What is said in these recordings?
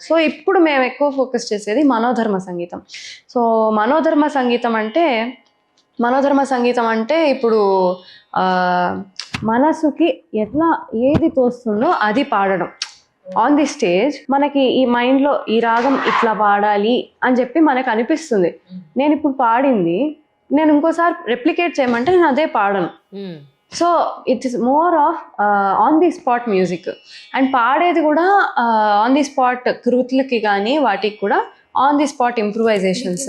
So ఇప్పుడు మేము ఎక్కువ ఫోకస్ చేసేది మనోధర్మ సంగీతం. సో మనోధర్మ సంగీతం అంటే ఇప్పుడు మనసుకి ఎట్లా ఏది తోస్తుందో అది పాడడం. ఆన్ ది స్టేజ్ మనకి ఈ మైండ్లో ఈ రాగం ఇట్లా పాడాలి అని చెప్పి మనకు అనిపిస్తుంది. నేను ఇప్పుడు పాడింది నేను ఇంకోసారి రెప్లికేట్ చేయమంటే నేను అదే పాడను. So it is more of on the spot music. And పాడేది కూడా ఆన్ ది స్పాట్ కృతులకి కానీ వాటికి కూడా on the spot improvisations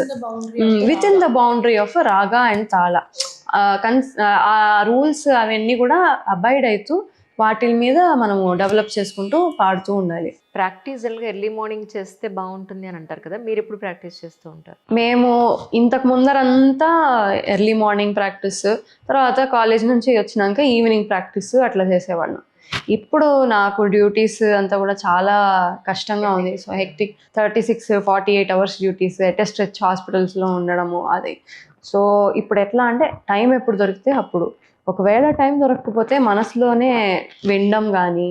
within the boundary of raga and tala. ఆ రూల్స్ అవన్నీ కూడా అబైడ్ అవుతూ వాటి మీద మనము డెవలప్ చేసుకుంటూ పాడుతూ ఉండాలి. ప్రాక్టీస్గా ఎర్లీ మార్నింగ్ చేస్తే బాగుంటుంది అని అంటారు కదా, మీరు ఎప్పుడు ప్రాక్టీస్ చేస్తూ ఉంటారు? మేము ఇంతకు ముందరంతా ఎర్లీ మార్నింగ్ ప్రాక్టీస్, తర్వాత కాలేజ్ నుంచి వచ్చినాక ఈవినింగ్ ప్రాక్టీస్ అట్లా చేసేవాళ్ళం. ఇప్పుడు నాకు డ్యూటీస్ అంతా కూడా చాలా కష్టంగా ఉంది. So hectic 36-48 hours duties, stretch హాస్పిటల్స్లో ఉండడము అది. సో ఇప్పుడు ఎట్లా అంటే టైం ఎప్పుడు దొరికితే అప్పుడు, ఒకవేళ టైం దొరకకపోతే మనసులోనే వినడం కానీ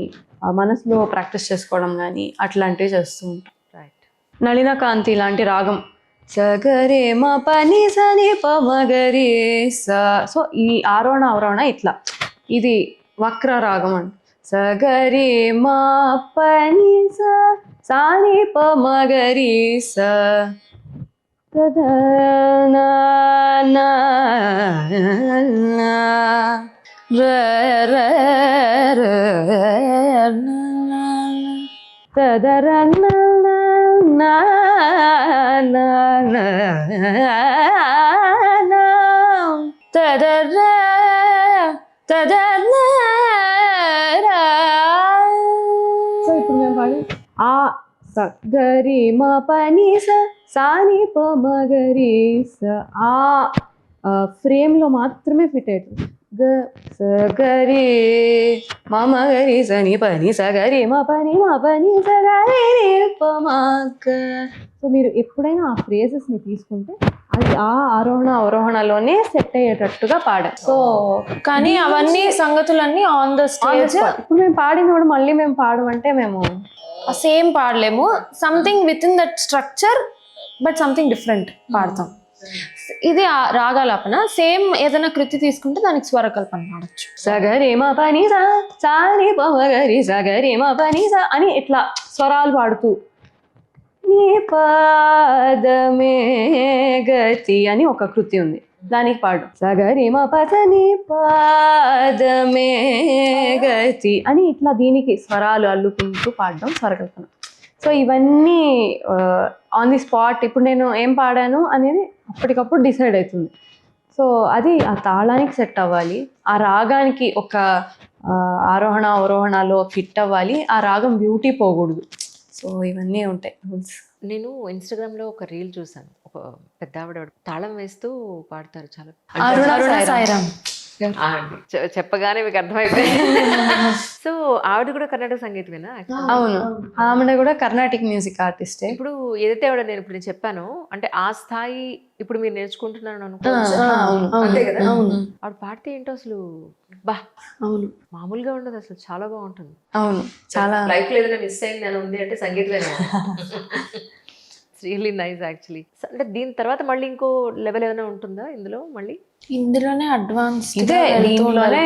మనసులో ప్రాక్టీస్ చేసుకోవడం కానీ అట్లాంటివి చేస్తూ ఉంటాం. రైట్. నళిన కాంతి లాంటి రాగం సగరే మా పని సని పమగరే సా. సో ఈ ఆరోహణ అవరోహణ ఇట్లా, ఇది వక్ర రాగం అండి. సగరే మా పని సాని పమగరి సా ఇప్పుడు మేము పాడి ఆ సగరి మా పని సాని పమగరి స. ఆ ఫ్రేమ్లో మాత్రమే ఫిట్ అవుతుంది. గ సగరి మమగరి సని పని సగరి మా పని సగరి పమగ. సో మీరు ఎప్పుడైనా ఆ ఫ్రేజెస్ని తీసుకుంటే అది ఆ ఆరోహణ అవరోహణలోనే సెట్ అయ్యేటట్టుగా పాడారు. సో కానీ అవన్నీ సంగతులన్నీ ఆన్ ద స్టేజ్. ఇప్పుడు మేము పాడినప్పుడు మళ్ళీ మేము పాడమంటే మేము సేమ్ పాడలేము. Something within that structure but something different పాడతాం. ఇది రాగాలాపన. సేమ్ ఏదైనా కృతి తీసుకుంటే దానికి స్వరకల్పన పాడచ్చు. సగరి మా పని సాని పమగరి సగరి మా పని అని ఇట్లా స్వరాలు పాడుతూ నీ పాదమే గతి అని ఒక కృతి ఉంది, దానికి పాడు. సగరి మా పని పాదమే గతి అని ఇట్లా దీనికి స్వరాలు అల్లుకుంటూ పాడడం స్వరకల్పన. సో ఇవన్నీ ఆన్ ది స్పాట్ ఇప్పుడు నేను ఏం పాడాను అనేది అప్పటికప్పుడు డిసైడ్ అవుతుంది. సో అది ఆ తాళానికి సెట్ అవ్వాలి, ఆ రాగానికి ఒక ఆరోహణ అవరోహణలో ఫిట్ అవ్వాలి, ఆ రాగం బ్యూటీ పోకూడదు. సో ఇవన్నీ ఉంటాయి రూల్స్. నేను ఇన్స్టాగ్రామ్లో ఒక రీల్ చూసాను, ఒక పెద్ద ఆవిడ తాళం వేస్తూ పాడతారు చాలా. అరుణ సాయిరామ్ చెప్పగానే మీకు అర్థమైపోయింది. సో ఆవిడ కూడా కర్ణాటక సంగీతమేనా? అవును, ఆమె కూడా కర్ణాటిక్ మ్యూజిక్ ఆర్టిస్టే. ఇప్పుడు ఏదైతే ఆవిడ నేను ఇప్పుడు చెప్పాను అంటే ఆ స్థాయి ఇప్పుడు మీరు నేర్చుకుంటున్నాను అనుకోవచ్చు. అంతే కదా? ఆవిడ పాడితే ఏంటో అసలు బా, అవును, మామూలుగా ఉండదు అసలు, చాలా బాగుంటుంది. అవును, చాలా లైఫ్ లో ఏదైనా మిస్ అయింది అని ఉంది అంటే సంగీతమే. Really nice actually. అంటే దీని తర్వాత మళ్ళీ ఇంకో లెవెల్ ఏమైనా ఉంటుందా ఇందులో? మళ్ళీ ఇందులోనే అడ్వాన్స్ దీంట్లోనే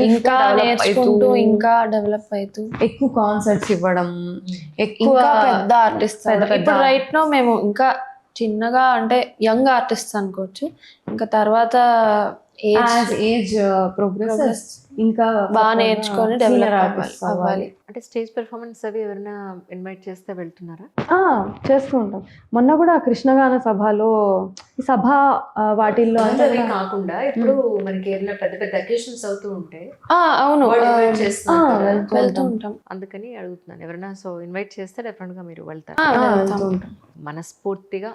ఇంకా నేర్చుకుంటూ ఇంకా డెవలప్ అవుతూ ఎక్కువ కాన్సర్ట్స్ ఇవ్వడం, ఎక్కువ పెద్ద ఆర్టిస్ట్. ఇప్పుడు రైట్ నో మేము ఇంకా చిన్నగా అంటే యంగ్ ఆర్టిస్ట్ అనుకోవచ్చు. ఇంకా తర్వాత ఏజ్ ప్రోగ్రెస్ ఇంకా బాగా నేర్చుకొని డెవలప్ అవ్వాలి. అంటే స్టేజ్ పెర్ఫార్మెన్స్ అవి ఎవరైనా ఇన్వైట్ చేస్తే వెళ్తున్నారా? చేస్తూ ఉంటాం. మొన్న కూడా కృష్ణగాన సభలో ఈ సభ వాటిల్లో కాకుండా ఇప్పుడు మనకి ఏదైనా పెద్ద పెద్ద అకేషన్స్ అవుతూ ఉంటే అవును వెళ్తూ ఉంటాం. అందుకని అడుగుతున్నాను, ఎవరైనా సో ఇన్వైట్ చేస్తే డెఫినెట్ గా మీరు వెళ్తారు. మనస్ఫూర్తిగా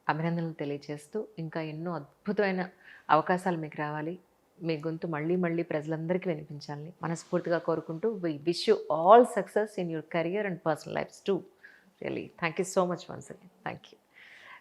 అభినందనలు తెలియజేస్తూ ఇంకా ఎన్నో అద్భుతమైన అవకాశాలు మీకు రావాలి, మీ గొంతు మళ్ళీ మళ్ళీ ప్రజలందరికీ వినిపించాలని మనస్ఫూర్తిగా కోరుకుంటూ we wish you all success in your career and personal lifes too. Really thank you so much once again. Thank you.